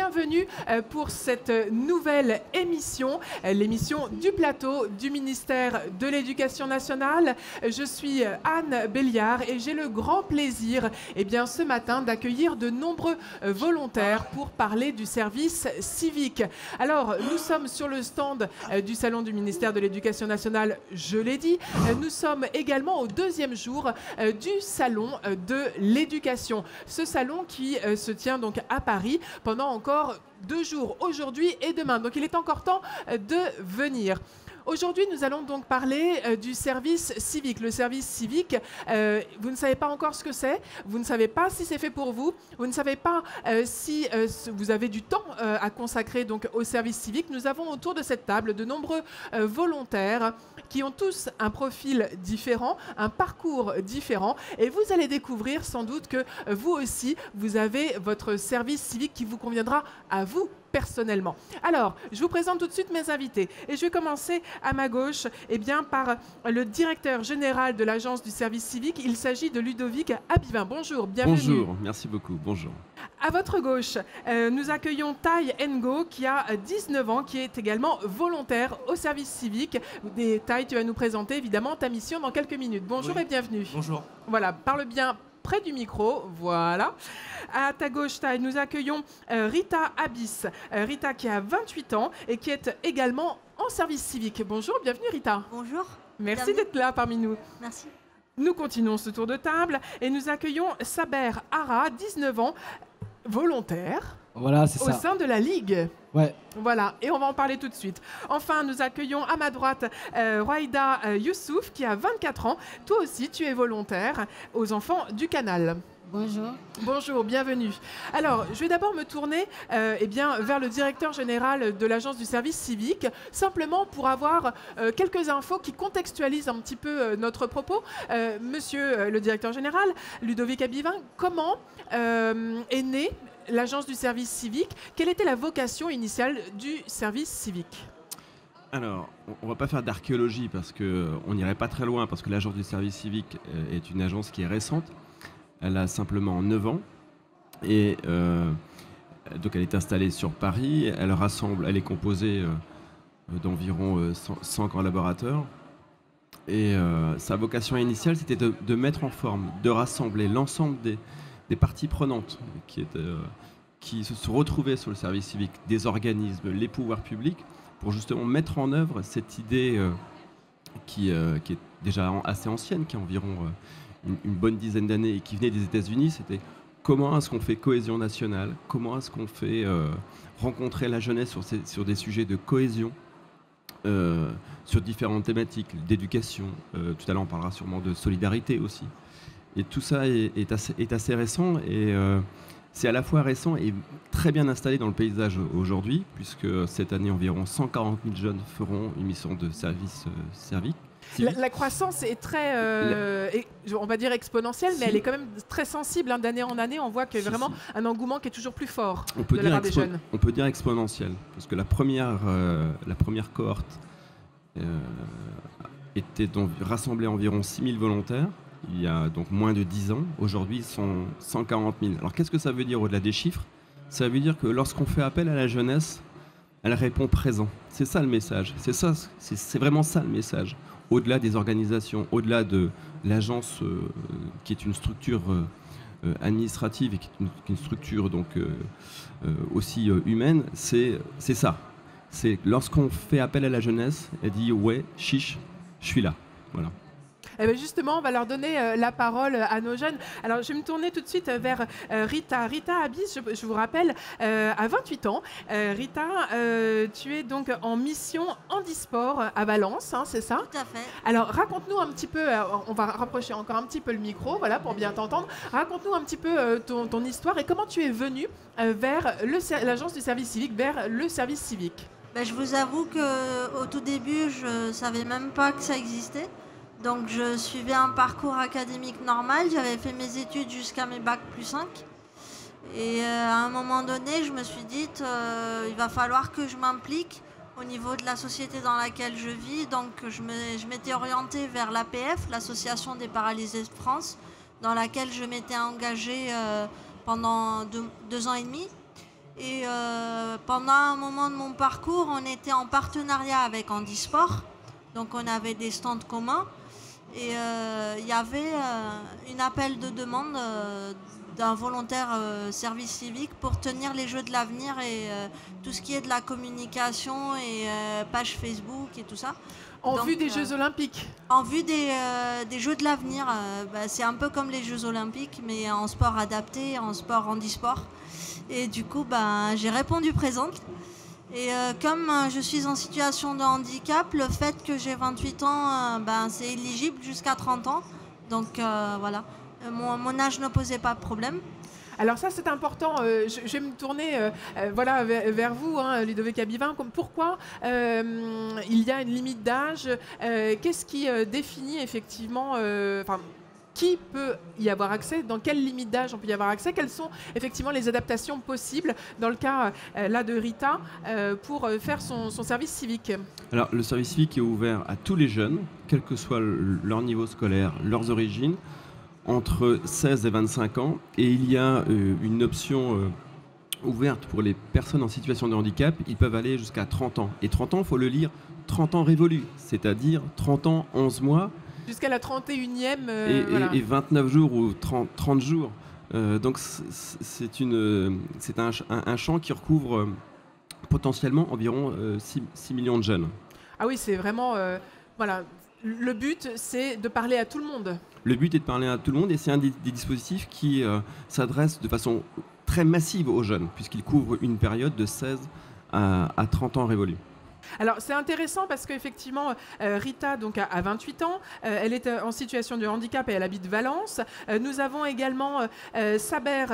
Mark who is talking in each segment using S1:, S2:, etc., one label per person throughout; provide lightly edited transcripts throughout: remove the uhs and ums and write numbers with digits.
S1: bienvenue pour cette nouvelle émission, l'émission du plateau du ministère de l'Éducation nationale. Je suis Anne Béliard et j'ai le grand plaisir ce matin d'accueillir de nombreux volontaires pour parler du service civique. Alors, nous sommes sur le stand du salon du ministère de l'Éducation nationale, je l'ai dit. Nous sommes également au deuxième jour du salon de l'éducation. Ce salon qui se tient donc à Paris pendant encore 2 jours, aujourd'hui et demain. Donc il est encore temps de venir. Aujourd'hui, nous allons donc parler du service civique. Le service civique, vous ne savez pas encore ce que c'est, vous ne savez pas si c'est fait pour vous, vous ne savez pas si vous avez du temps à consacrer donc, au service civique. Nous avons autour de cette table de nombreux volontaires qui ont tous un profil différent, un parcours différent. Et vous allez découvrir sans doute que vous aussi, vous avez votre service civique qui vous conviendra à vous personnellement. Alors, je vous présente tout de suite mes invités. Et je vais commencer à ma gauche par le directeur général de l'Agence du service civique. Il s'agit de Ludovic Abivin. Bonjour, bienvenue.
S2: Bonjour, merci beaucoup, bonjour.
S1: À votre gauche, nous accueillons Tai Ngo qui a 19 ans, qui est également volontaire au service civique. Tai, tu vas nous présenter évidemment ta mission dans quelques minutes. Bonjour et bienvenue.
S3: Bonjour.
S1: Voilà, parle bien près du micro, voilà. À ta gauche, nous accueillons Rita Abyss. Rita qui a 28 ans et qui est également en service civique. Bonjour, bienvenue Rita.
S4: Bonjour.
S1: Merci d'être là parmi nous.
S4: Merci.
S1: Nous continuons ce tour de table et nous accueillons Saber Ara, 19 ans, volontaire.
S3: Voilà, c'est ça.
S1: Au sein de la Ligue.
S3: Ouais.
S1: Voilà, et on va en parler tout de suite. Enfin, nous accueillons à ma droite Roaïda Youssouf qui a 24 ans. Toi aussi, tu es volontaire aux enfants du Canal.
S4: Bonjour.
S1: Bonjour, bienvenue. Alors, je vais d'abord me tourner vers le directeur général de l'Agence du service civique, simplement pour avoir quelques infos qui contextualisent un petit peu notre propos. Monsieur le directeur général, Ludovic Abivin, comment est née l'Agence du service civique? Quelle était la vocation initiale du service civique?
S2: Alors, on ne va pas faire d'archéologie parce qu'on n'irait pas très loin, parce que l'Agence du service civique est une agence qui est récente. Elle a simplement 9 ans et donc elle est installée sur Paris. Elle est composée d'environ 100 collaborateurs. Et sa vocation initiale, c'était de mettre en forme, de rassembler l'ensemble des parties prenantes qui se sont retrouvées sur le service civique, des organismes, les pouvoirs publics, pour justement mettre en œuvre cette idée qui est déjà assez ancienne, qui a environ une bonne dizaine d'années et qui venait des États-Unis. C'était comment est-ce qu'on fait cohésion nationale, comment est-ce qu'on fait rencontrer la jeunesse sur des sujets de cohésion, sur différentes thématiques, d'éducation. Tout à l'heure, on parlera sûrement de solidarité aussi. Et tout ça est assez récent et c'est à la fois récent et très bien installé dans le paysage aujourd'hui, puisque cette année, environ 140 000 jeunes feront une mission de service civique.
S1: La croissance est très, on va dire exponentielle, mais elle est quand même très sensible. D'année en année, on voit qu'il y a vraiment un engouement qui est toujours plus fort de la part des jeunes.
S2: On peut dire exponentielle, parce que la première cohorte était rassemblée environ 6 000 volontaires. Il y a donc moins de 10 ans. Aujourd'hui, ils sont 140 000. Alors, qu'est-ce que ça veut dire au-delà des chiffres? Ça veut dire que lorsqu'on fait appel à la jeunesse, elle répond présent. C'est ça le message. C'est vraiment ça le message. Au-delà des organisations, au-delà de l'agence qui est une structure administrative et qui est une structure donc, aussi humaine, c'est ça. C'est lorsqu'on fait appel à la jeunesse, elle dit « ouais, chiche, je suis là ». Voilà.
S1: Eh bien justement, on va leur donner la parole à nos jeunes. Alors, je vais me tourner tout de suite vers Rita. Rita Abyss, je vous rappelle, à 28 ans. Rita, tu es donc en mission handisport à Valence, hein, c'est ça?
S4: Tout à fait.
S1: Alors, raconte-nous un petit peu, on va rapprocher encore un petit peu le micro, voilà, pour bien t'entendre. Raconte-nous un petit peu ton histoire et comment tu es venue vers l'Agence du service civique, vers le service civique.
S4: Ben, je vous avoue qu'au tout début, je ne savais même pas que ça existait. Donc je suivais un parcours académique normal, j'avais fait mes études jusqu'à mes bac plus 5. Et à un moment donné, je me suis dit, il va falloir que je m'implique au niveau de la société dans laquelle je vis. Donc je m'étais orientée vers l'APF, l'Association des paralysés de France, dans laquelle je m'étais engagée pendant 2 ans et demi. Et pendant un moment de mon parcours, on était en partenariat avec Handisport. Donc on avait des stands communs. Et il y avait une appel de demande d'un volontaire service civique pour tenir les Jeux de l'avenir et tout ce qui est de la communication et page Facebook et tout ça.
S1: En vue des Jeux Olympiques.
S4: En vue des Jeux de l'avenir. C'est un peu comme les Jeux Olympiques, mais en sport adapté, en sport handisport. Et du coup, j'ai répondu présente. Et comme je suis en situation de handicap, le fait que j'ai 28 ans, c'est éligible jusqu'à 30 ans. Donc voilà, mon âge ne posait pas de problème.
S1: Alors ça, c'est important. Je vais me tourner voilà, vers vous, hein, Ludovic Abivin. Pourquoi il y a une limite d'âge? Qu'est-ce qui définit effectivement... qui peut y avoir accès? Dans quelle limite d'âge on peut y avoir accès? Quelles sont effectivement les adaptations possibles dans le cas là de Rita pour faire son service civique?
S2: Alors, le service civique est ouvert à tous les jeunes, quel que soit leur niveau scolaire, leurs origines, entre 16 et 25 ans. Et il y a une option ouverte pour les personnes en situation de handicap. Ils peuvent aller jusqu'à 30 ans. Et 30 ans, il faut le lire 30 ans révolus, c'est-à-dire 30 ans, 11 mois,
S1: jusqu'à la 31e.
S2: Et 29 jours ou 30 jours. Donc c'est un champ qui recouvre potentiellement environ 6 millions de jeunes.
S1: Ah oui, c'est vraiment... voilà. Le but, c'est de parler à tout le monde.
S2: Le but est de parler à tout le monde et c'est un des dispositifs qui s'adresse de façon très massive aux jeunes, puisqu'il couvre une période de 16 à 30 ans révolus.
S1: Alors c'est intéressant parce qu'effectivement Rita donc, a 28 ans, elle est en situation de handicap et elle habite Valence. Nous avons également Saber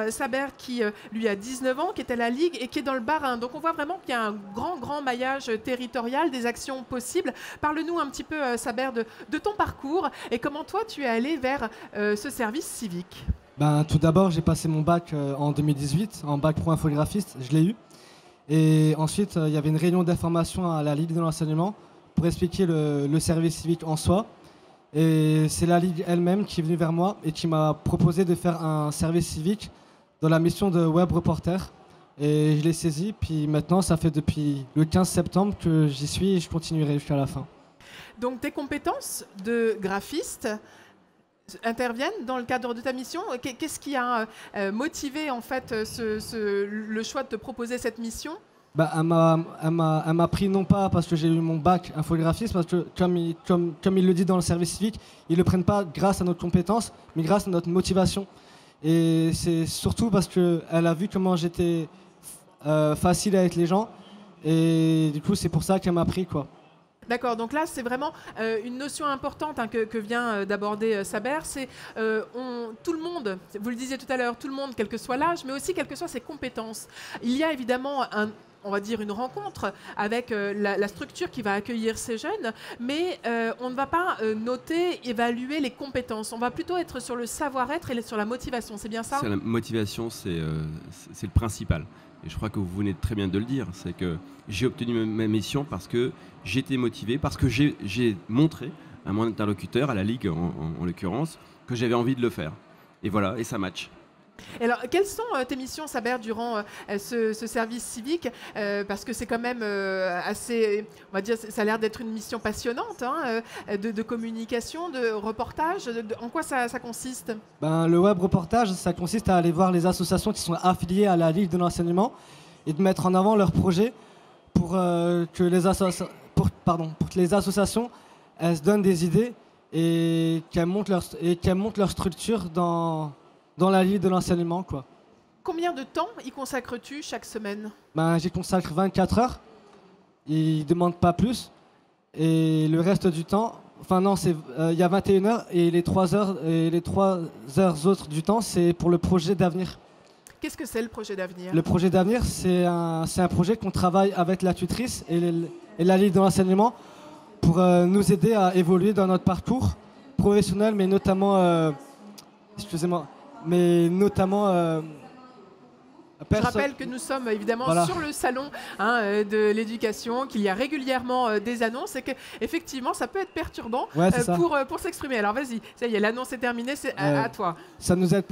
S1: qui lui a 19 ans, qui est à la Ligue et qui est dans le Bas-Rhin. Donc on voit vraiment qu'il y a un grand maillage territorial, des actions possibles. Parle-nous un petit peu Saber de ton parcours et comment toi tu es allé vers ce service civique.
S3: Tout d'abord j'ai passé mon bac en 2018, en bac pro infographiste, je l'ai eu. Et ensuite, il y avait une réunion d'information à la Ligue de l'enseignement pour expliquer le service civique en soi. Et c'est la Ligue elle-même qui est venue vers moi et qui m'a proposé de faire un service civique dans la mission de web reporter. Et je l'ai saisi, puis maintenant, ça fait depuis le 15 septembre que j'y suis et je continuerai jusqu'à la fin.
S1: Donc tes compétences de graphiste interviennent dans le cadre de ta mission. Qu'est-ce qui a motivé en fait le choix de te proposer cette mission?
S3: Elle m'a pris non pas parce que j'ai eu mon bac infographiste, parce que comme il le dit dans le service civique, ils ne le prennent pas grâce à notre compétence, mais grâce à notre motivation. Et c'est surtout parce qu'elle a vu comment j'étais facile avec les gens, et du coup c'est pour ça qu'elle m'a pris, quoi.
S1: D'accord, donc là c'est vraiment une notion importante que vient d'aborder Saber, c'est tout le monde, vous le disiez tout à l'heure, tout le monde, quel que soit l'âge, mais aussi quelles que soient ses compétences. Il y a évidemment on va dire une rencontre avec la structure qui va accueillir ces jeunes, mais on ne va pas noter, évaluer les compétences, on va plutôt être sur le savoir-être et sur la motivation, c'est bien ça?
S2: La motivation, c'est le principal. Et je crois que vous venez très bien de le dire, c'est que j'ai obtenu ma mission parce que j'étais motivé, parce que j'ai montré à mon interlocuteur, à la Ligue en l'occurrence, que j'avais envie de le faire. Et voilà, et ça match.
S1: Et alors, quelles sont tes missions, Saber, durant ce service civique? Parce que c'est quand même assez, on va dire, ça a l'air d'être une mission passionnante, hein, de communication, de reportage. En quoi ça consiste?
S3: Le web reportage, ça consiste à aller voir les associations qui sont affiliées à la Ligue de l'enseignement et de mettre en avant leurs projets pour que les associations elles se donnent des idées et qu'elles montent leur structure dans la Ligue de l'enseignement, quoi.
S1: Combien de temps y consacres-tu chaque semaine?
S3: J'y consacre 24 heures. Ils ne demandent pas plus. Et le reste du temps, il y a 21 heures et les 3 heures autres du temps, c'est pour le projet d'avenir.
S1: Qu'est-ce que c'est le projet d'avenir?
S3: Le projet d'avenir, c'est un projet qu'on travaille avec la tutrice et la Ligue de l'enseignement pour nous aider à évoluer dans notre parcours professionnel, mais notamment...
S1: Je rappelle que nous sommes évidemment sur le salon de l'éducation, qu'il y a régulièrement des annonces et qu'effectivement ça peut être perturbant pour s'exprimer. Alors vas-y, ça y est, l'annonce est terminée, c'est à toi.
S3: Ça nous aide,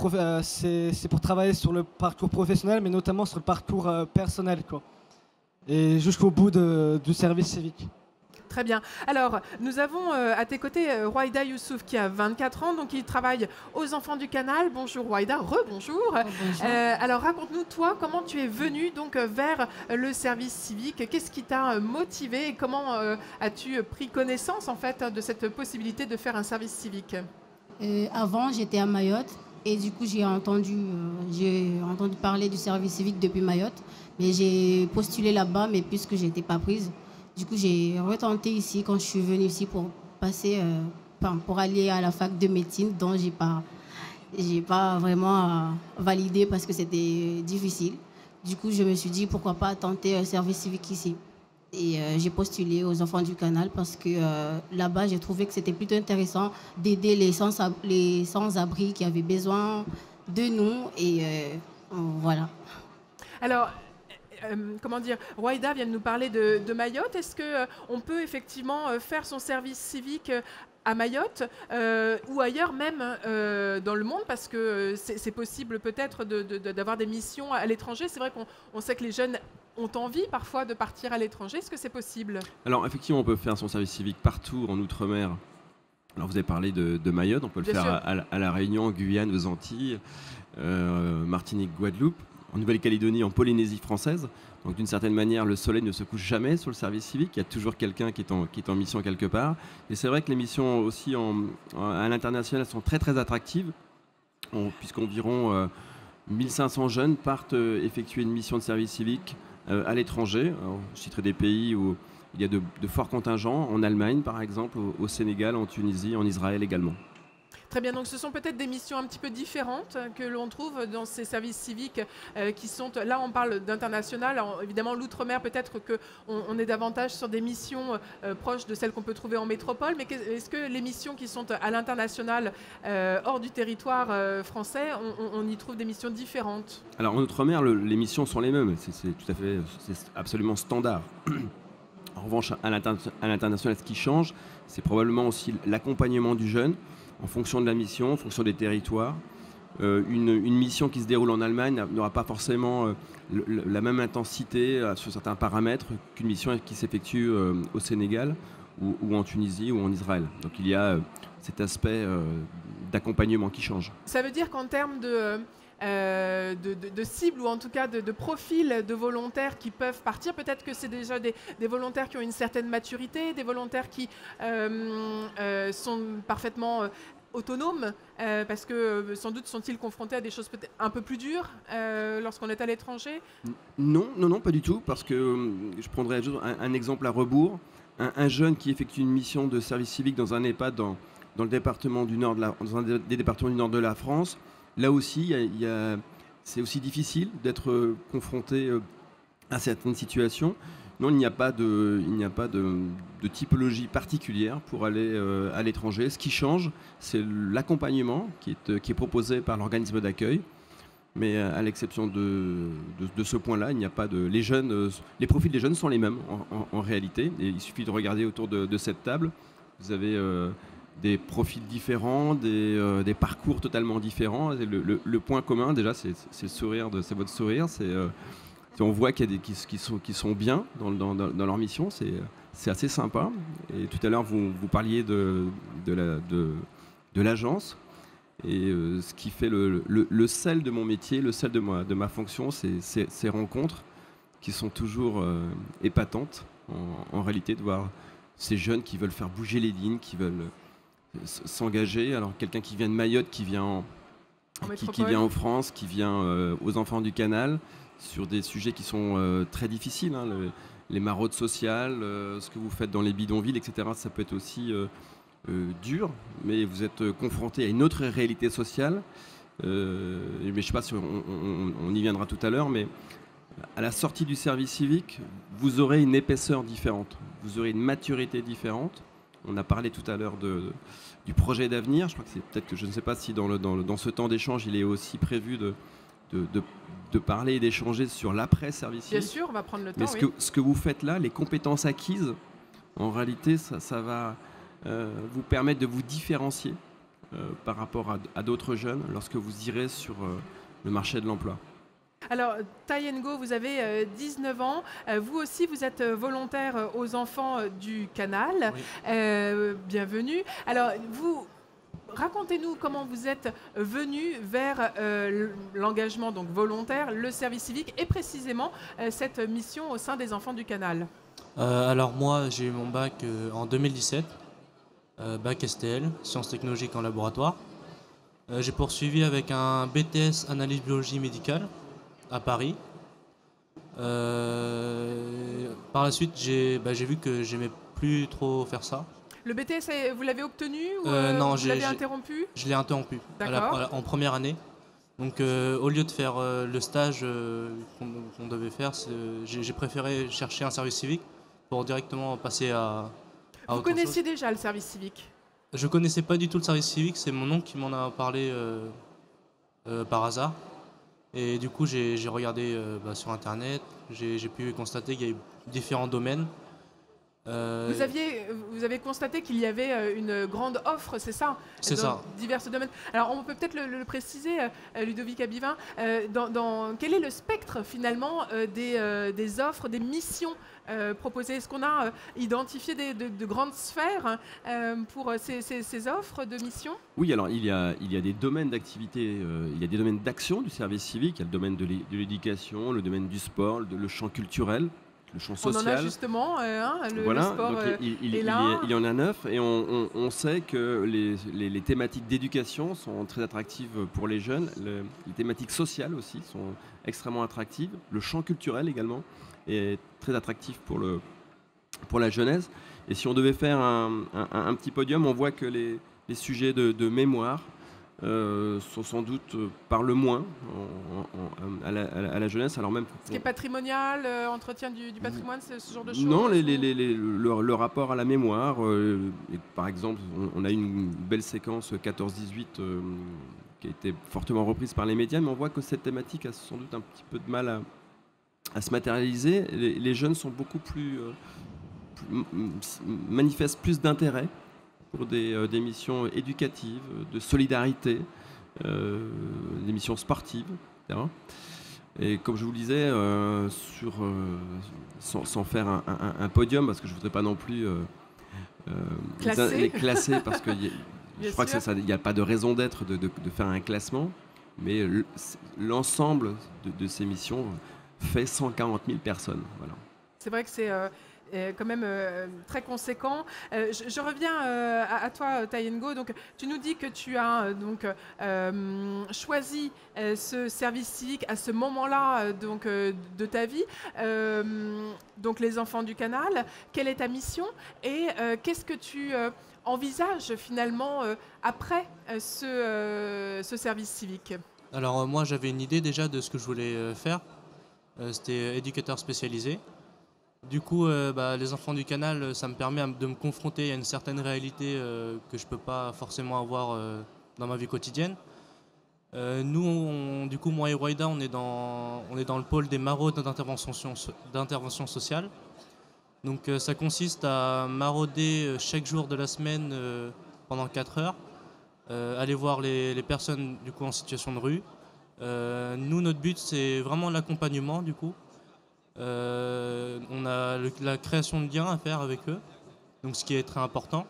S3: c'est pour travailler sur le parcours professionnel, mais notamment sur le parcours personnel, quoi. Et jusqu'au bout du service civique.
S1: Très bien. Alors, nous avons à tes côtés Rouaïda Youssouf qui a 24 ans, donc il travaille aux Enfants du Canal. Bonjour Rouaïda, rebonjour.
S5: Bonjour.
S1: Alors, raconte-nous, toi, comment tu es venue donc, vers le service civique. Qu'est-ce qui t'a motivé et comment as-tu pris connaissance en fait de cette possibilité de faire un service civique?
S5: Avant, j'étais à Mayotte et du coup, j'ai entendu parler du service civique depuis Mayotte. Mais j'ai postulé là-bas, mais puisque je n'étais pas prise, du coup, j'ai retenté ici quand je suis venue ici pour aller à la fac de médecine, dont j'ai pas vraiment validé parce que c'était difficile. Du coup, je me suis dit pourquoi pas tenter un service civique ici. Et j'ai postulé aux Enfants du Canal parce que là-bas, j'ai trouvé que c'était plutôt intéressant d'aider les sans-abri qui avaient besoin de nous. Et voilà.
S1: Alors, comment dire, Rouaïda vient de nous parler de Mayotte. Est-ce qu'on peut effectivement faire son service civique à Mayotte ou ailleurs même dans le monde, parce que c'est possible peut-être d'avoir des missions à l'étranger. C'est vrai qu'on sait que les jeunes ont envie parfois de partir à l'étranger. Est-ce que c'est possible?
S2: Alors effectivement, on peut faire son service civique partout en Outre-mer. Alors vous avez parlé de Mayotte, on peut le faire à La Réunion, en Guyane, aux Antilles, Martinique, Guadeloupe, en Nouvelle-Calédonie, en Polynésie française. Donc d'une certaine manière, le soleil ne se couche jamais sur le service civique. Il y a toujours quelqu'un qui est en mission quelque part. Et c'est vrai que les missions aussi à l'international sont très très attractives, puisqu'environ 1500 jeunes partent effectuer une mission de service civique à l'étranger. Alors, je citerai des pays où il y a de forts contingents, en Allemagne par exemple, au Sénégal, en Tunisie, en Israël également.
S1: Très bien, donc ce sont peut-être des missions un petit peu différentes que l'on trouve dans ces services civiques qui sont... Là, on parle d'international. Évidemment, l'outre-mer, peut-être qu'on est davantage sur des missions proches de celles qu'on peut trouver en métropole. Mais est-ce que les missions qui sont à l'international, hors du territoire français, on y trouve des missions différentes?
S2: Alors, en outre-mer, les missions sont les mêmes. C'est absolument standard. En revanche, à l'international, ce qui change, c'est probablement aussi l'accompagnement du jeune, en fonction de la mission, en fonction des territoires. Une mission qui se déroule en Allemagne n'aura pas forcément la même intensité sur certains paramètres qu'une mission qui s'effectue au Sénégal ou en Tunisie ou en Israël. Donc il y a cet aspect d'accompagnement qui change.
S1: Ça veut dire qu'en termes de cibles ou en tout cas de profils de volontaires qui peuvent partir. Peut-être que c'est déjà des volontaires qui ont une certaine maturité, des volontaires qui sont parfaitement autonomes parce que sans doute sont-ils confrontés à des choses peut-être un peu plus dures lorsqu'on est à l'étranger?
S2: Non, pas du tout, parce que je prendrais un exemple à rebours. Un jeune qui effectue une mission de service civique dans un EHPAD dans le département du nord dans un des départements du nord de la France. Là aussi, c'est aussi difficile d'être confronté à certaines situations. Non, il n'y a pas de typologie particulière pour aller à l'étranger. Ce qui change, c'est l'accompagnement qui est proposé par l'organisme d'accueil. Mais à l'exception de ce point-là, il n'y a pas de... Les profils des jeunes sont les mêmes en réalité. Et il suffit de regarder autour de cette table. Vous avez... des profils différents, des parcours totalement différents. Le point commun, déjà, c'est le sourire, c'est votre sourire. On voit qu'il y a qui sont bien dans leur mission. C'est assez sympa. Et tout à l'heure, vous parliez de l'agence. Et ce qui fait le sel de mon métier, le sel de ma fonction, c'est ces rencontres qui sont toujours épatantes, en réalité, de voir ces jeunes qui veulent faire bouger les lignes, qui veulent s'engager. Alors quelqu'un qui vient de Mayotte, qui vient en France, qui vient aux Enfants du Canal, sur des sujets qui sont très difficiles, hein, les maraudes sociales, ce que vous faites dans les bidonvilles, etc. Ça peut être aussi dur, mais vous êtes confronté à une autre réalité sociale. Mais je ne sais pas si on y viendra tout à l'heure, mais à la sortie du service civique, vous aurez une épaisseur différente, vous aurez une maturité différente. On a parlé tout à l'heure du projet d'avenir. Je crois que je ne sais pas si dans ce temps d'échange, il est aussi prévu de de parler et d'échanger sur l'après-service
S1: Bien
S2: civique.
S1: sûr, on va prendre le temps.
S2: Mais
S1: Oui.
S2: ce que vous faites là, les compétences acquises, en réalité, ça va vous permettre de vous différencier par rapport à d'autres jeunes lorsque vous irez sur le marché de l'emploi.
S1: Alors, Tayengo, vous avez 19 ans. Vous aussi, vous êtes volontaire aux enfants du Canal.
S6: Oui.
S1: Bienvenue. Alors, racontez-nous comment vous êtes venu vers l'engagement donc volontaire, le service civique et précisément cette mission au sein des enfants du Canal.
S6: Alors moi, j'ai eu mon bac en 2017, bac STL, sciences technologiques en laboratoire. J'ai poursuivi avec un BTS analyse biologie médicale à Paris. Par la suite, j'ai vu que j'aimais plus trop faire ça.
S1: Le BTS, vous l'avez obtenu ou
S6: Non,
S1: vous l'avez interrompu?
S6: Je l'ai interrompu en première année. Donc au lieu de faire le stage qu'on devait faire, j'ai préféré chercher un service civique pour directement passer à
S1: Vous
S6: autre chose.
S1: connaissiez déjà le service civique?
S6: Je connaissais pas du tout le service civique, c'est mon oncle qui m'en a parlé par hasard. Et du coup, j'ai regardé sur Internet, j'ai pu constater qu'il y avait différents domaines.
S1: Vous avez constaté qu'il y avait une grande offre, c'est ça?
S6: C'est
S1: dans
S6: ça.
S1: Divers domaines. Alors, on peut peut-être le préciser, Ludovic Abivin, quel est le spectre finalement des offres, des missions proposées? Est-ce qu'on a identifié de grandes sphères pour ces offres de missions?
S2: Oui, alors il y a des domaines d'activité, il y a des domaines d'action du service civique. Il y a le domaine de l'éducation, le domaine du sport, le champ culturel, le champ
S1: On
S2: social.
S1: en a justement, le
S2: Voilà,
S1: sport
S2: donc
S1: est là.
S2: il y en a 9 et on sait que les thématiques d'éducation sont très attractives pour les jeunes. Les thématiques sociales aussi sont extrêmement attractives. Le champ culturel également est très attractif pour la jeunesse. Et si on devait faire un petit podium, on voit que les sujets de mémoire sont sans doute parlent moins à la jeunesse, alors même
S1: Ce qui est patrimonial, entretien du patrimoine, c'est ce genre de choses?
S2: non, le rapport à la mémoire, par exemple, on a eu une belle séquence 14-18 qui a été fortement reprise par les médias, mais on voit que cette thématique a sans doute un petit peu de mal à se matérialiser. Les jeunes sont beaucoup plus manifestent plus d'intérêt pour des missions éducatives, de solidarité, des missions sportives, etc. Et comme je vous le disais, sans faire un podium, parce que je ne voudrais pas non plus les classer, parce que je crois qu'il n'y a pas de raison d'être de faire un classement, mais l'ensemble de ces missions fait 140 000 personnes. Voilà.
S1: C'est vrai que c'est quand même très conséquent. Je reviens à toi, Tayengo. Donc, tu nous dis que tu as choisi ce service civique à ce moment-là de ta vie. Donc, les enfants du Canal. Quelle est ta mission et qu'est-ce que tu envisages finalement après ce service civique?
S6: Alors moi, j'avais une idée déjà de ce que je voulais faire. C'était éducateur spécialisé. Du coup, les enfants du Canal, ça me permet de me confronter à une certaine réalité que je ne peux pas forcément avoir dans ma vie quotidienne. Nous, du coup, moi et Roïda, on est dans le pôle des maraudes d'intervention sociale. Donc ça consiste à marauder chaque jour de la semaine pendant 4 heures, aller voir les personnes du coup, en situation de rue. Nous, notre but, c'est vraiment l'accompagnement du coup. On a la création de liens à faire avec eux, donc ce qui est très important.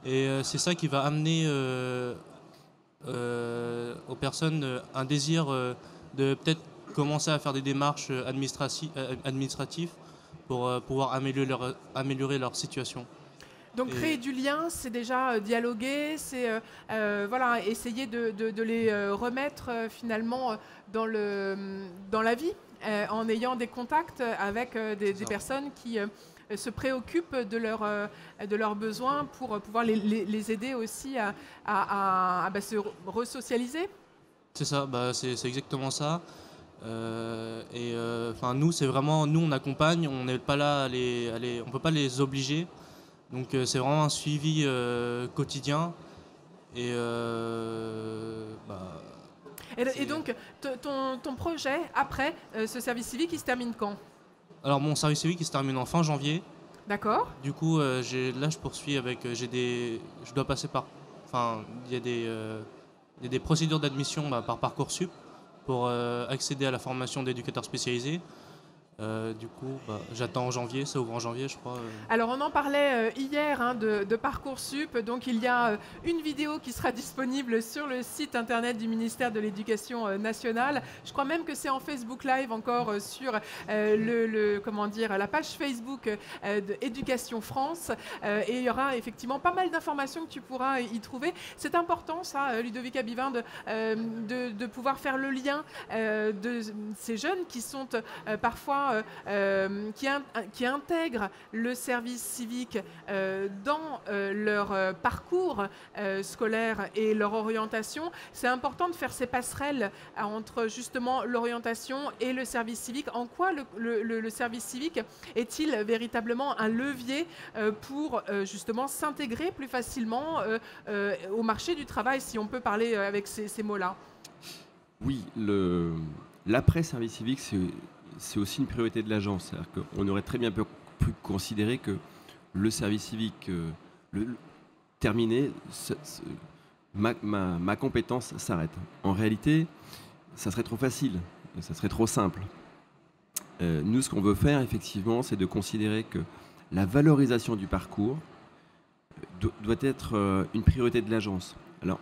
S6: Et c'est ça qui va amener aux personnes un désir de peut-être commencer à faire des démarches administratives pour pouvoir améliorer leur situation.
S1: Donc créer du lien, c'est déjà dialoguer, c'est essayer de les remettre finalement dans la vie, en ayant des contacts avec des personnes qui se préoccupent de leurs besoins pour pouvoir les aider aussi à se resocialiser.
S6: C'est ça, c'est exactement ça. Nous, c'est vraiment, nous on accompagne, on n'est pas là, on peut pas les obliger. Donc c'est vraiment un suivi quotidien. Et
S1: Et donc, ton projet, après ce service civique, il se termine quand?
S6: Alors mon service civique il se termine en fin janvier.
S1: D'accord.
S6: Du coup, là je poursuis avec, je dois passer par, enfin il y a des procédures d'admission par Parcoursup pour accéder à la formation d'éducateur spécialisé. Du coup, j'attends en janvier, ça ouvre en janvier, je crois.
S1: Alors, on en parlait hier de Parcoursup. Donc, il y a une vidéo qui sera disponible sur le site internet du ministère de l'Éducation nationale. Je crois même que c'est en Facebook Live encore sur la page Facebook d'Éducation France. Et il y aura effectivement pas mal d'informations que tu pourras y trouver. C'est important, ça, Ludovica Bivin, de pouvoir faire le lien de ces jeunes qui sont parfois qui intègrent le service civique dans leur parcours scolaire et leur orientation. C'est important de faire ces passerelles entre justement l'orientation et le service civique. En quoi le service civique est-il véritablement un levier pour justement s'intégrer plus facilement au marché du travail, si on peut parler avec ces mots-là?
S2: Oui, l'après-service civique, c'est aussi une priorité de l'agence. C'est-à-dire qu'on aurait très bien pu considérer que le service civique terminé, ma compétence s'arrête. En réalité, ça serait trop facile, ça serait trop simple. Nous, ce qu'on veut faire, effectivement, c'est de considérer que la valorisation du parcours doit être une priorité de l'agence. Alors,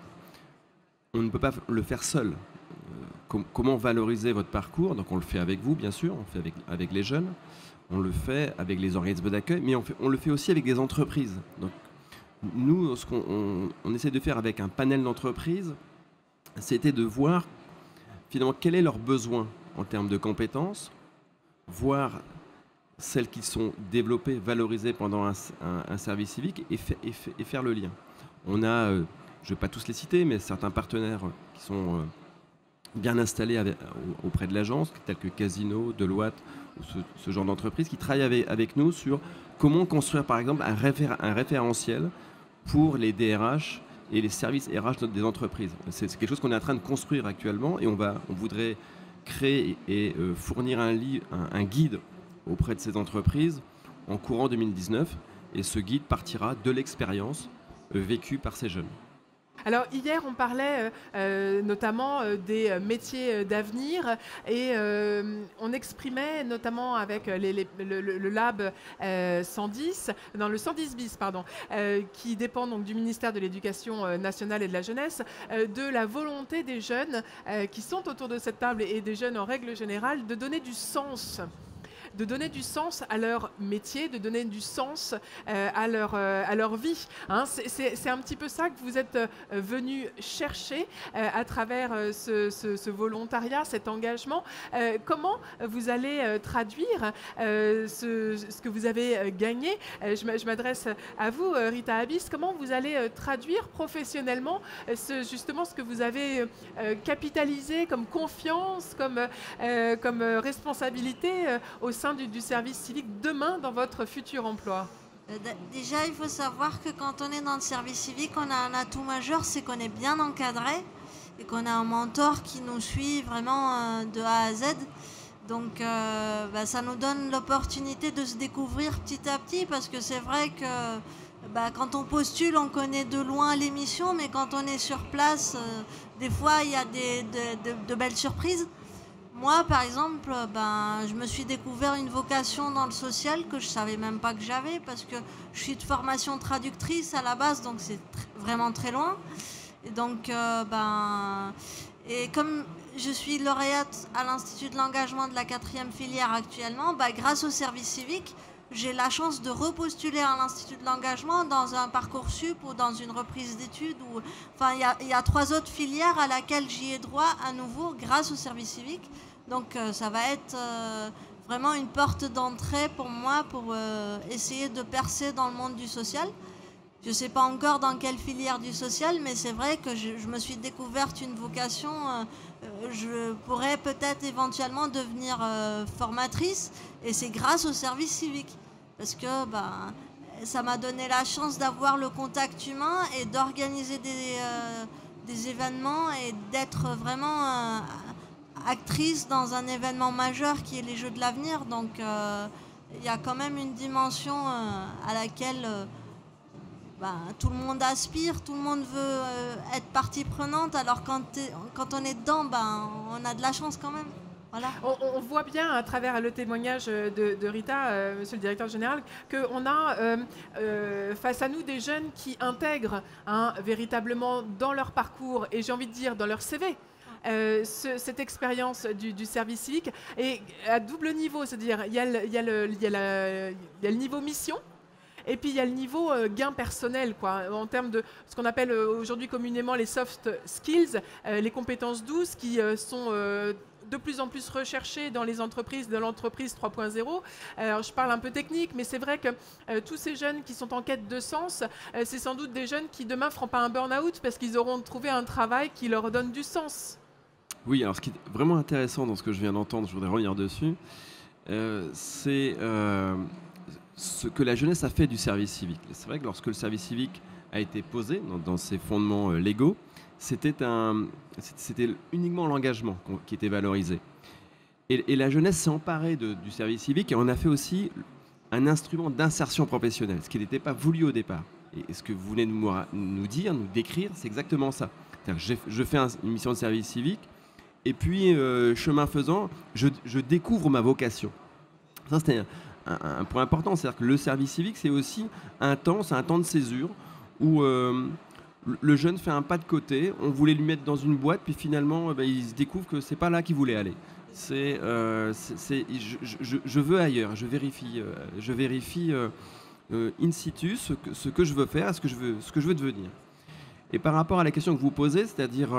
S2: on ne peut pas le faire seul. Comment valoriser votre parcours? Donc on le fait avec vous, bien sûr, on le fait avec les jeunes, on le fait avec les organismes d'accueil, mais on le fait aussi avec des entreprises. Donc nous, ce qu'on essaie de faire avec un panel d'entreprises, c'était de voir finalement quel est leur besoin en termes de compétences, voir celles qui sont développées, valorisées pendant un service civique et faire le lien. On a, je ne vais pas tous les citer, mais certains partenaires qui sont bien installés auprès de l'agence, tels que Casino, Deloitte, ou ce genre d'entreprise, qui travaillent avec nous sur comment construire par exemple un référentiel pour les DRH et les services RH des entreprises. C'est quelque chose qu'on est en train de construire actuellement et on voudrait créer et fournir un guide auprès de ces entreprises en courant 2019 et ce guide partira de l'expérience vécue par ces jeunes.
S1: Alors hier, on parlait notamment des métiers d'avenir et on exprimait notamment avec le Lab 110, dans le 110 bis, pardon, qui dépend donc du ministère de l'Éducation nationale et de la jeunesse, de la volonté des jeunes qui sont autour de cette table et des jeunes en règle générale de donner du sens. De donner du sens à leur métier, de donner du sens à leur vie. Hein. C'est un petit peu ça que vous êtes venu chercher à travers ce volontariat, cet engagement. Comment vous allez traduire ce que vous avez gagné? Je m'adresse à vous, Rita Abyss. Comment vous allez traduire professionnellement justement ce que vous avez capitalisé comme confiance, comme responsabilité au sein du service civique demain dans votre futur emploi?
S4: Déjà, il faut savoir que quand on est dans le service civique, on a un atout majeur, c'est qu'on est bien encadré et qu'on a un mentor qui nous suit vraiment de A à Z. Donc ça nous donne l'opportunité de se découvrir petit à petit parce que c'est vrai que quand on postule, on connaît de loin l'émission, mais quand on est sur place, des fois, il y a de belles surprises. Moi, par exemple, je me suis découvert une vocation dans le social que je ne savais même pas que j'avais parce que je suis de formation traductrice à la base, donc c'est vraiment très loin. Et donc, et comme je suis lauréate à l'Institut de l'engagement de la 4e filière actuellement, grâce au service civique, j'ai la chance de repostuler à l'Institut de l'engagement dans un Parcoursup ou dans une reprise d'études. Enfin, il y a 3 autres filières à laquelle j'y ai droit à nouveau grâce au service civique. Donc ça va être vraiment une porte d'entrée pour moi pour essayer de percer dans le monde du social. Je ne sais pas encore dans quelle filière du social, mais c'est vrai que je me suis découverte une vocation. Je pourrais peut-être éventuellement devenir formatrice et c'est grâce au service civique. Parce que ça m'a donné la chance d'avoir le contact humain et d'organiser des événements et d'être vraiment actrice dans un événement majeur qui est les Jeux de l'avenir. Donc il y a quand même une dimension à laquelle tout le monde aspire, tout le monde veut être partie prenante. Alors quand on est dedans, on a de la chance quand même. Voilà.
S1: On voit bien à travers le témoignage de Rita, monsieur le directeur général, qu'on a face à nous des jeunes qui intègrent véritablement dans leur parcours et j'ai envie de dire dans leur CV cette expérience du service civique et à double niveau, c'est-à-dire il y a le niveau mission. Et puis il y a le niveau gain personnel, quoi, en termes de ce qu'on appelle aujourd'hui communément les soft skills, les compétences douces qui sont de plus en plus recherchées dans les entreprises, de l'entreprise 3.0. Alors je parle un peu technique, mais c'est vrai que tous ces jeunes qui sont en quête de sens, c'est sans doute des jeunes qui demain ne feront pas un burn-out parce qu'ils auront trouvé un travail qui leur donne du sens.
S2: Oui, alors ce qui est vraiment intéressant dans ce que je viens d'entendre, je voudrais revenir dessus, c'est ce que la jeunesse a fait du service civique. C'est vrai que lorsque le service civique a été posé dans ses fondements légaux, c'était uniquement l'engagement qui était valorisé. Et la jeunesse s'est emparée du service civique et en a fait aussi un instrument d'insertion professionnelle, ce qui n'était pas voulu au départ. Et ce que vous venez de nous dire, nous décrire, c'est exactement ça. Je fais une mission de service civique et puis, chemin faisant, je découvre ma vocation. Ça, c'était un point important, c'est-à-dire que le service civique, c'est aussi un temps de césure où le jeune fait un pas de côté, on voulait lui mettre dans une boîte, puis finalement, il se découvre que c'est pas là qu'il voulait aller. Je veux ailleurs, je vérifie in situ ce que je veux faire, ce que je veux devenir. Et par rapport à la question que vous posez, c'est-à-dire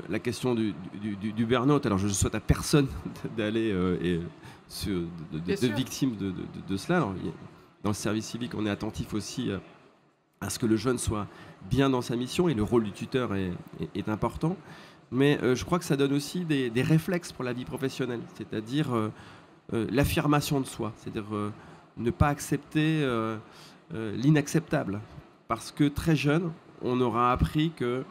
S2: la question du burn-out, alors je ne souhaite à personne d'aller de victime de cela. Alors, dans le service civique, on est attentif aussi à ce que le jeune soit bien dans sa mission et le rôle du tuteur est important. Mais je crois que ça donne aussi des réflexes pour la vie professionnelle, c'est-à-dire l'affirmation de soi, c'est-à-dire ne pas accepter l'inacceptable. Parce que très jeune, on aura appris que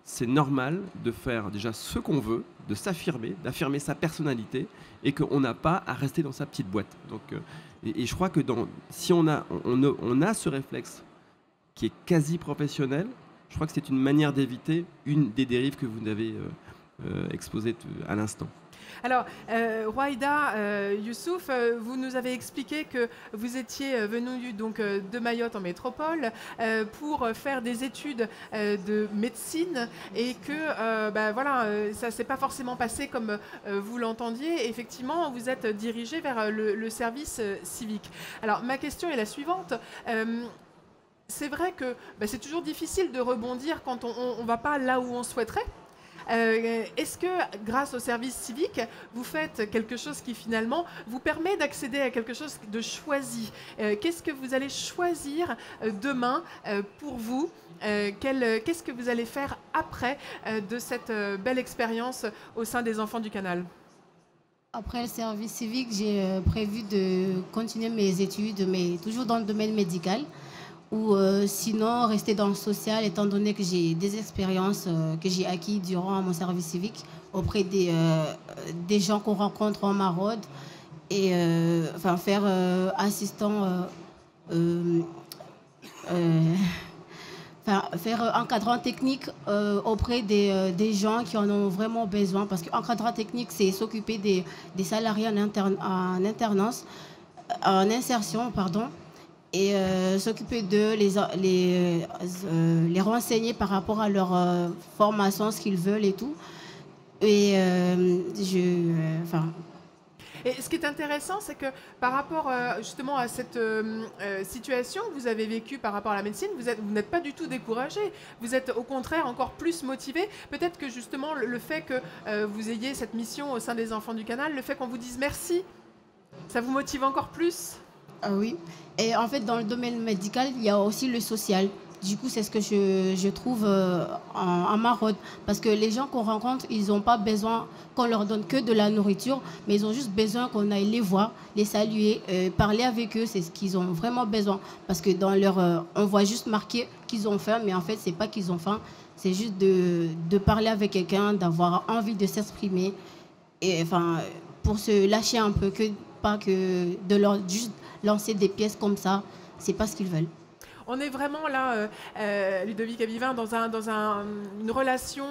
S2: c'est normal de faire déjà ce qu'on veut, de s'affirmer, d'affirmer sa personnalité et qu'on n'a pas à rester dans sa petite boîte. Donc, et je crois que si on a ce réflexe qui est quasi professionnel, je crois que c'est une manière d'éviter une des dérives que vous avez exposées à l'instant.
S1: Alors, Rouaïda Youssouf, vous nous avez expliqué que vous étiez venu donc, de Mayotte en métropole pour faire des études de médecine et que voilà, ça ne s'est pas forcément passé comme vous l'entendiez. Effectivement, vous êtes dirigé vers le service civique. Alors, ma question est la suivante. C'est vrai que c'est toujours difficile de rebondir quand on ne va pas là où on souhaiterait. Est-ce que, grâce au service civique, vous faites quelque chose qui finalement vous permet d'accéder à quelque chose de choisi? Qu'est-ce que vous allez choisir demain pour vous? Qu'est-ce que vous allez faire après de cette belle expérience au sein des Enfants du Canal?
S5: Après le service civique, j'ai prévu de continuer mes études, mais toujours dans le domaine médical. Ou sinon rester dans le social, étant donné que j'ai des expériences que j'ai acquises durant mon service civique auprès des gens qu'on rencontre en maraude et faire assistant, faire encadrant technique auprès des gens qui en ont vraiment besoin, parce qu'encadrant technique, c'est s'occuper des salariés en alternance, en insertion, pardon, et s'occuper d'eux, les renseigner par rapport à leur formation, ce qu'ils veulent et tout. Et
S1: Et ce qui est intéressant, c'est que par rapport justement à cette situation que vous avez vécue par rapport à la médecine, vous n'êtes pas du tout découragé. Vous êtes au contraire encore plus motivé. Peut-être que justement le fait que vous ayez cette mission au sein des Enfants du Canal, le fait qu'on vous dise merci, ça vous motive encore plus?
S5: Ah oui. Et en fait, dans le domaine médical, il y a aussi le social. Du coup, c'est ce que je trouve en maraude. Parce que les gens qu'on rencontre, ils n'ont pas besoin qu'on leur donne que de la nourriture, mais ils ont juste besoin qu'on aille les voir, les saluer, parler avec eux. C'est ce qu'ils ont vraiment besoin. Parce que dans on voit juste marquer qu'ils ont faim, mais en fait, c'est pas qu'ils ont faim. C'est juste de parler avec quelqu'un, d'avoir envie de s'exprimer. Et enfin, pour se lâcher un peu, pas que de leur juste lancer des pièces comme ça, c'est pas ce qu'ils veulent.
S1: On est vraiment là, Ludovic Abivin, dans une relation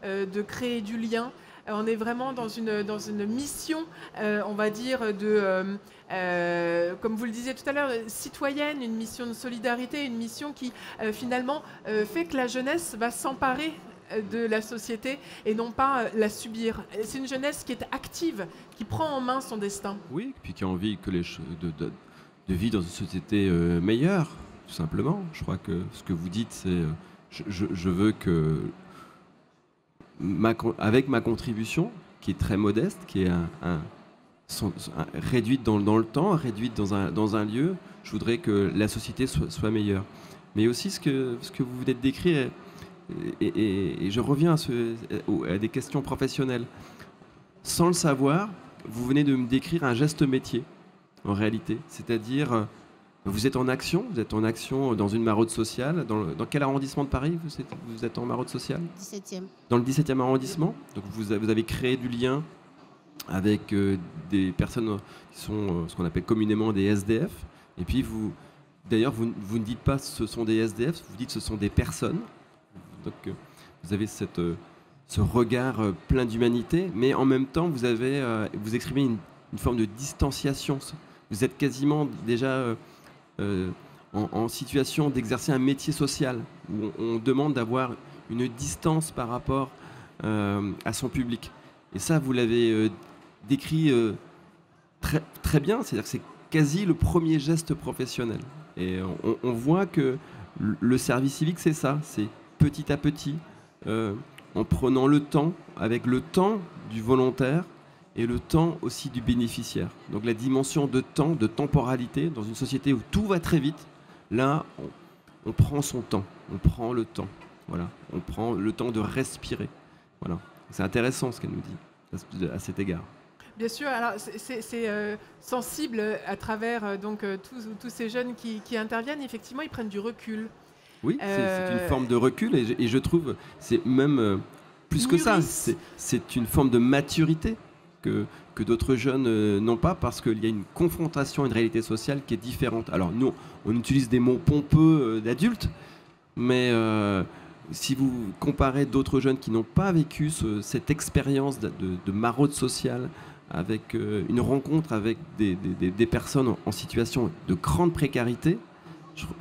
S1: de créer du lien. On est vraiment dans une mission, on va dire, comme vous le disiez tout à l'heure, citoyenne, une mission de solidarité, une mission qui finalement fait que la jeunesse va s'emparer de la société et non pas la subir. C'est une jeunesse qui est active, qui prend en main son destin.
S2: Oui, puis qui a envie que de vivre dans une société meilleure, tout simplement. Je crois que ce que vous dites, c'est je veux que, avec ma contribution, qui est très modeste, qui est réduite dans le temps, réduite dans un lieu, je voudrais que la société soit meilleure. Mais aussi ce que vous venez de décrire, et je reviens à des questions professionnelles. Sans le savoir, vous venez de me décrire un geste métier, en réalité. C'est-à-dire, vous êtes en action dans une maraude sociale. Dans quel arrondissement de Paris vous êtes en maraude sociale ?
S5: 17e.
S2: Dans le 17e arrondissement. Donc vous avez créé du lien avec des personnes qui sont ce qu'on appelle communément des SDF. Et puis d'ailleurs, vous ne dites pas ce sont des SDF, vous dites ce sont des personnes. Donc vous avez ce regard plein d'humanité, mais en même temps, vous exprimez une forme de distanciation. Vous êtes quasiment déjà en situation d'exercer un métier social, où on demande d'avoir une distance par rapport à son public. Et ça, vous l'avez décrit très, très bien, c'est-à-dire que c'est quasi le premier geste professionnel. Et on voit que le service civique, c'est ça, c'est petit à petit, en prenant le temps, avec le temps du volontaire et le temps aussi du bénéficiaire. Donc la dimension de temps, de temporalité, dans une société où tout va très vite, là, on prend son temps, on prend le temps. Voilà, on prend le temps de respirer. Voilà, c'est intéressant ce qu'elle nous dit à cet égard.
S1: Bien sûr, alors c'est sensible à travers tous ces jeunes qui interviennent. Effectivement, ils prennent du recul.
S2: Oui, c'est une forme de recul et je trouve c'est même plus que ça. C'est une forme de maturité que d'autres jeunes n'ont pas parce qu'il y a une confrontation à une réalité sociale qui est différente. Alors nous, on utilise des mots pompeux d'adultes, mais si vous comparez d'autres jeunes qui n'ont pas vécu cette expérience de maraude sociale, avec une rencontre avec des personnes en situation de grande précarité,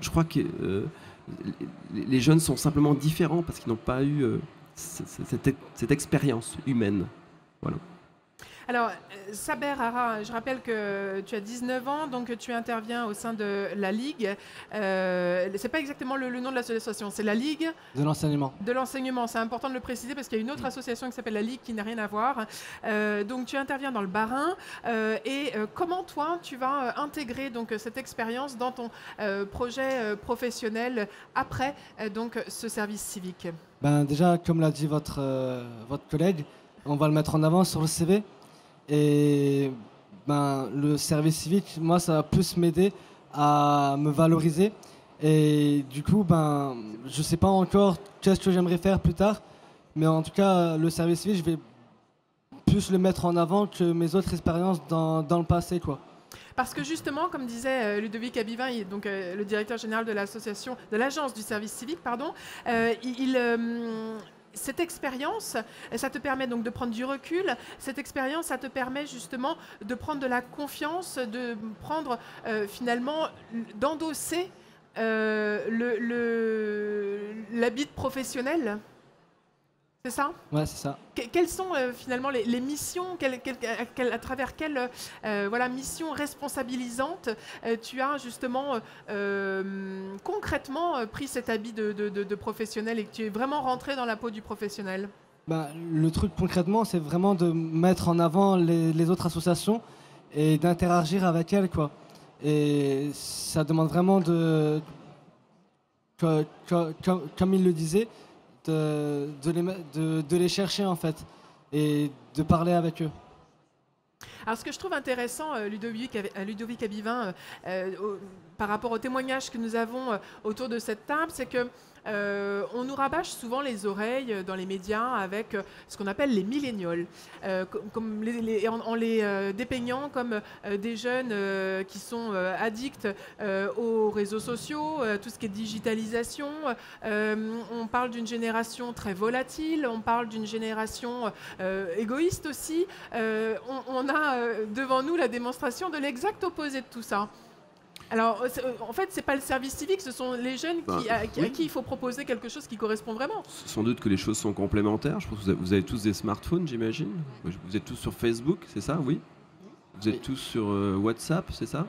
S2: je crois que les jeunes sont simplement différents parce qu'ils n'ont pas eu cette expérience humaine. Voilà.
S1: Alors, Saber Hara, je rappelle que tu as 19 ans, donc tu interviens au sein de la Ligue. C'est pas exactement le nom de l'association, c'est la Ligue
S3: de l'enseignement.
S1: De l'enseignement, c'est important de le préciser parce qu'il y a une autre association qui s'appelle la Ligue qui n'a rien à voir. Donc tu interviens dans le Bas-Rhin. Comment toi, tu vas intégrer donc, cette expérience dans ton projet professionnel après donc, ce service civique ?
S3: Déjà, comme l'a dit votre collègue, on va le mettre en avant sur le CV. Et le service civique, moi, ça va plus m'aider à me valoriser. Et du coup, je ne sais pas encore qu'est-ce que j'aimerais faire plus tard. Mais en tout cas, le service civique, je vais plus le mettre en avant que mes autres expériences dans le passé, quoi.
S1: Parce que justement, comme disait Ludovic Abivin, donc le directeur général de l'agence du service civique, pardon, cette expérience, ça te permet donc de prendre du recul. Cette expérience, ça te permet justement de prendre de la confiance, de prendre finalement, d'endosser l'habit professionnel. C'est ça ?
S3: Ouais, c'est ça.
S1: Quelles sont finalement les missions, à travers quelles missions responsabilisantes tu as justement concrètement pris cet habit de professionnel et que tu es vraiment rentré dans la peau du professionnel ?
S3: Le truc concrètement, c'est vraiment de mettre en avant les autres associations et d'interagir avec elles, quoi. Et ça demande vraiment comme il le disait, de les chercher en fait et de parler avec eux.
S1: Alors, ce que je trouve intéressant, Ludovic Abivin, par rapport au témoignage que nous avons autour de cette table, c'est que on nous rabâche souvent les oreilles dans les médias avec ce qu'on appelle les millénials, en les dépeignant comme des jeunes qui sont addicts aux réseaux sociaux, tout ce qui est digitalisation. On parle d'une génération très volatile, on parle d'une génération égoïste aussi. On a devant nous la démonstration de l'exact opposé de tout ça. Alors, en fait, ce n'est pas le service civique, ce sont les jeunes à qui il faut proposer quelque chose qui correspond vraiment.
S2: Sans doute que les choses sont complémentaires. Je pense que vous avez tous des smartphones, j'imagine. Vous êtes tous sur Facebook, c'est ça? Oui. Vous êtes tous sur WhatsApp, c'est ça?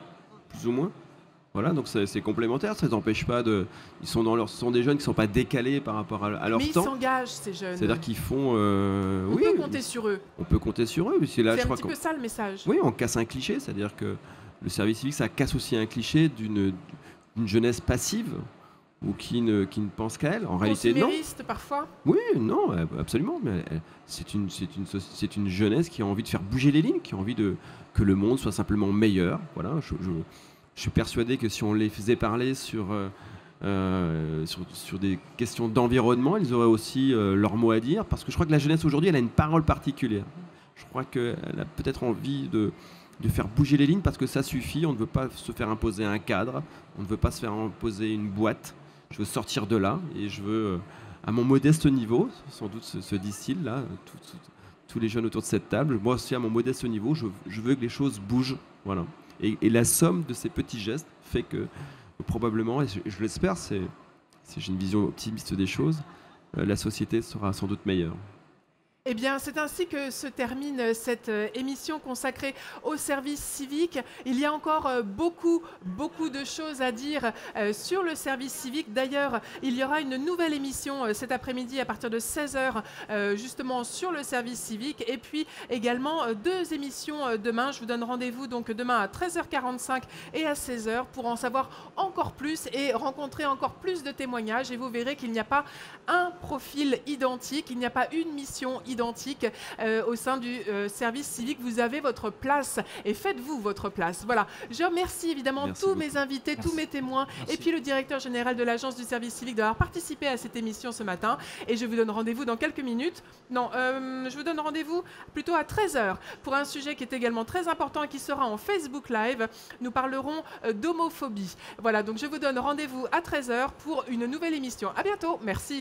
S2: Plus ou moins. Voilà, donc c'est complémentaire. Ça ne les empêche pas de. Ce sont des jeunes qui ne sont pas décalés par rapport à leur temps.
S1: Mais ils s'engagent, ces jeunes.
S2: C'est-à-dire qu'ils font.
S1: On peut compter sur eux.
S2: On peut compter sur eux.
S1: C'est un petit peu ça le message.
S2: Oui, on casse un cliché, c'est-à-dire que le service civique, ça casse aussi un cliché d'une jeunesse passive ou qui ne pense qu'à elle. En réalité, non.
S1: Consumériste, parfois.
S2: Oui, non, absolument. Mais c'est une jeunesse qui a envie de faire bouger les lignes, qui a envie que le monde soit simplement meilleur. Voilà, je suis persuadé que si on les faisait parler sur des questions d'environnement, ils auraient aussi leur mot à dire, parce que je crois que la jeunesse aujourd'hui, elle a une parole particulière. Je crois qu'elle a peut-être envie de faire bouger les lignes parce que ça suffit. On ne veut pas se faire imposer un cadre, on ne veut pas se faire imposer une boîte. Je veux sortir de là et je veux, à mon modeste niveau, sans doute se disent-ils là, tous les jeunes autour de cette table, moi aussi à mon modeste niveau, je veux que les choses bougent. Voilà. Et la somme de ces petits gestes fait que probablement, et je l'espère, si j'ai une vision optimiste des choses, la société sera sans doute meilleure.
S1: Eh bien, c'est ainsi que se termine cette émission consacrée au service civique. Il y a encore beaucoup de choses à dire sur le service civique. D'ailleurs, il y aura une nouvelle émission cet après-midi à partir de 16h, justement sur le service civique. Et puis également 2 émissions demain. Je vous donne rendez-vous donc demain à 13h45 et à 16h pour en savoir encore plus et rencontrer encore plus de témoignages. Et vous verrez qu'il n'y a pas un profil identique, il n'y a pas une mission identique au sein du service civique. Vous avez votre place et faites-vous votre place. Voilà. Je remercie évidemment tous mes invités, tous mes témoins et puis le directeur général de l'Agence du service civique d'avoir participé à cette émission ce matin. Et je vous donne rendez-vous dans quelques minutes. Non, je vous donne rendez-vous plutôt à 13h pour un sujet qui est également très important et qui sera en Facebook Live. Nous parlerons d'homophobie. Voilà, donc je vous donne rendez-vous à 13h pour une nouvelle émission. À bientôt. Merci.